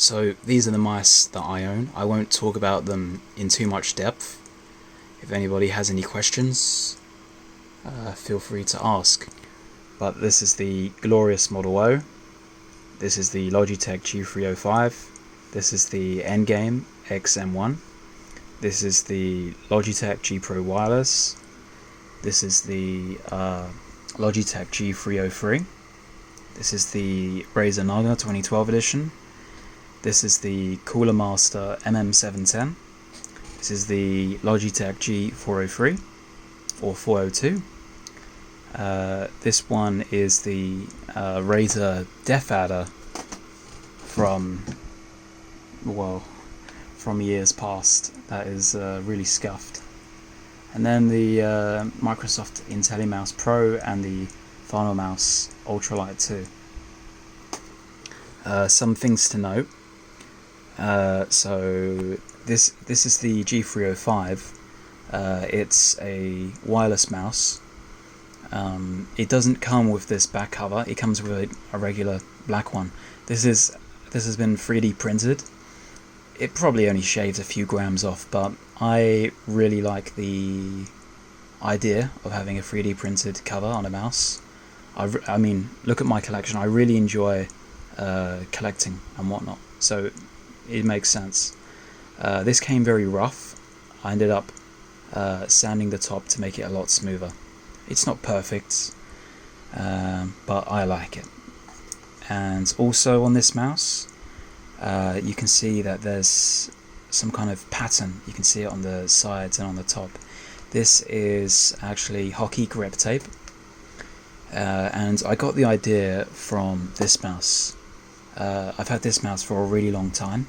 So these are the mice that I own. I won't talk about them in too much depth. If anybody has any questions, feel free to ask. But this is the glorious Model O. This is the Logitech G305. This is the Endgame XM1. This is the Logitech G Pro Wireless. This is the Logitech G303. This is the Razer Naga 2012 edition. This is the Cooler Master MM710. This is the Logitech G403 or 402. This one is the Razer Def Adder from years past. That is really scuffed. And then the Microsoft IntelliMouse Pro and the Final Mouse Ultralight 2. Some things to note. So this is the G305. It's a wireless mouse. It doesn't come with this back cover. It comes with a regular black one. This has been 3D printed. It probably only shaves a few grams off, but I really like the idea of having a 3D printed cover on a mouse. I mean, look at my collection. I really enjoy collecting and whatnot, so it makes sense. This came very rough. I ended up sanding the top to make it a lot smoother. It's not perfect, but I like it. And also on this mouse, you can see that there's some kind of pattern. You can see it on the sides and on the top. This is actually hockey grip tape, and I got the idea from this mouse. I've had this mouse for a really long time.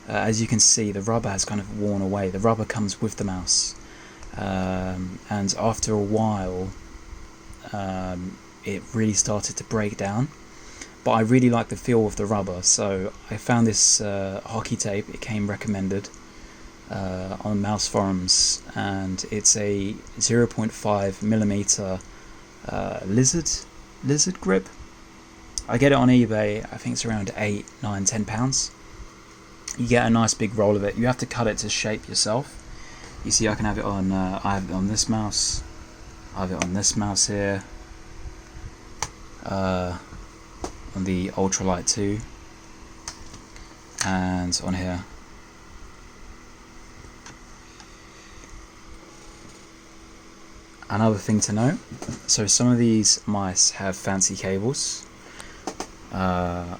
As you can see, the rubber has kind of worn away. The rubber comes with the mouse, and after a while it really started to break down. But I really like the feel of the rubber, so I found this hockey tape. It came recommended on mouse forums, and it's a 0.5mm lizard grip. I get it on eBay. I think it's around £8, £9, £10. You get a nice big roll of it. You have to cut it to shape yourself. You see, I can have it on. I have it on this mouse. I have it on this mouse here. On the Ultralight 2, and on here. Another thing to note, so some of these mice have fancy cables.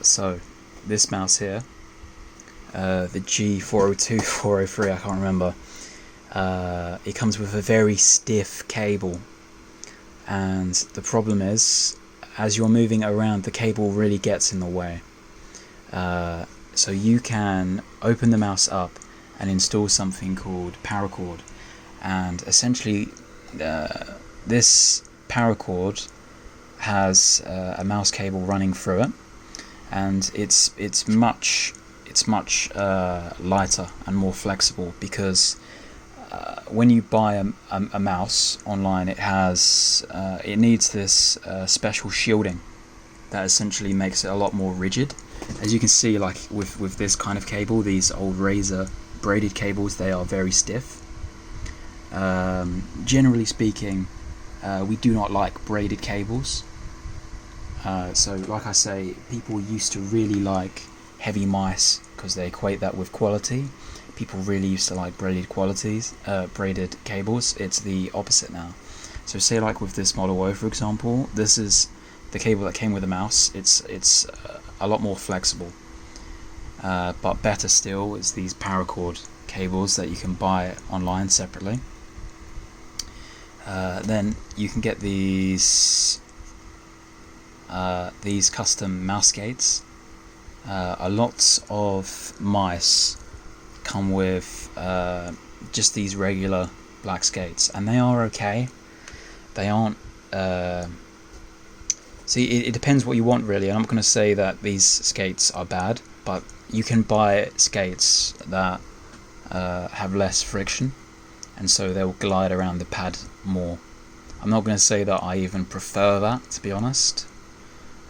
So this mouse here, the G402, 403, I can't remember, it comes with a very stiff cable, and the problem is, as you're moving around, the cable really gets in the way. So you can open the mouse up and install something called paracord, and essentially this paracord has a mouse cable running through it, and it's much lighter and more flexible, because when you buy a mouse online, it needs this special shielding that essentially makes it a lot more rigid. As you can see, like with this kind of cable, these old Razer braided cables, they are very stiff. Generally speaking, we do not like braided cables. So like I say, people used to really like heavy mice because they equate that with quality. People really used to like braided cables. It's the opposite now. So say like with this Model O, for example, this is the cable that came with the mouse. It's a lot more flexible, but better still is these paracord cables that you can buy online separately. Then you can get these custom mouse gates. A lot of mice come with just these regular black skates, and they are okay. They aren't see, it depends what you want, really. I'm not going to say that these skates are bad, but you can buy skates that have less friction, and so they'll glide around the pad more. I'm not going to say that I even prefer that, to be honest.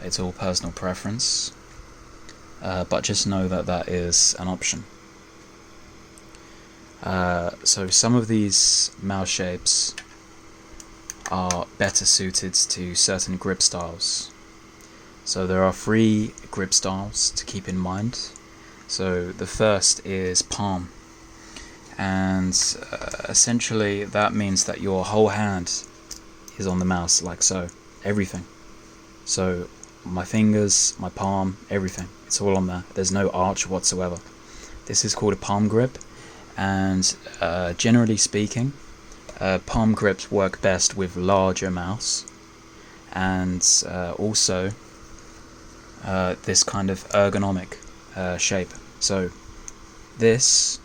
It's all personal preference. but just know that that is an option. So some of these mouse shapes are better suited to certain grip styles. So there are 3 grip styles to keep in mind. So the first is palm, and essentially that means that your whole hand is on the mouse, like so, everything. So my fingers, my palm, everything, it's all on there. There's no arch whatsoever. This is called a palm grip, and generally speaking, palm grips work best with larger mouse, and also this kind of ergonomic shape. So this,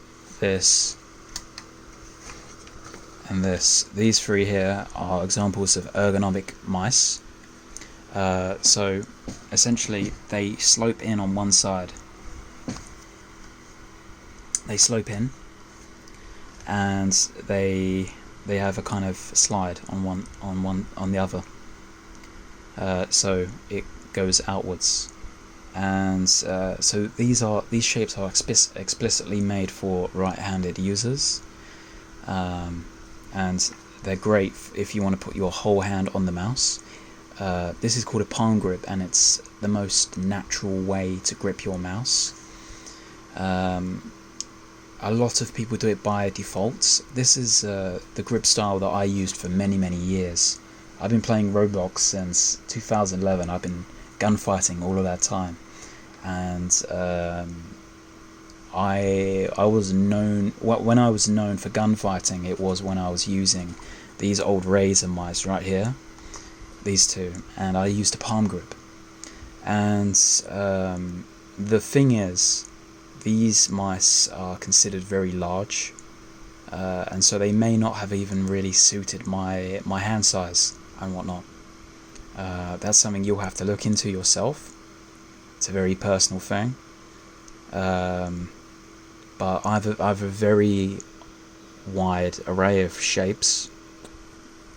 and this. These 3 here are examples of ergonomic mice. So essentially they slope in on one side. They slope in, and they have a kind of slide on the other. So it goes outwards, and so these shapes are explicitly made for right-handed users, and they're great if you want to put your whole hand on the mouse. This is called a palm grip, and it's the most natural way to grip your mouse. A lot of people do it by default. This is the grip style that I used for many years. I've been playing Roblox since 2011. I've been gunfighting all of that time, and I was known, when I was known for gunfighting, it was when I was using these old Razor mice right here, these 2, and I used a palm grip. And the thing is, these mice are considered very large, and so they may not have even really suited my hand size and whatnot. That's something you'll have to look into yourself. It's a very personal thing. But I have a very wide array of shapes,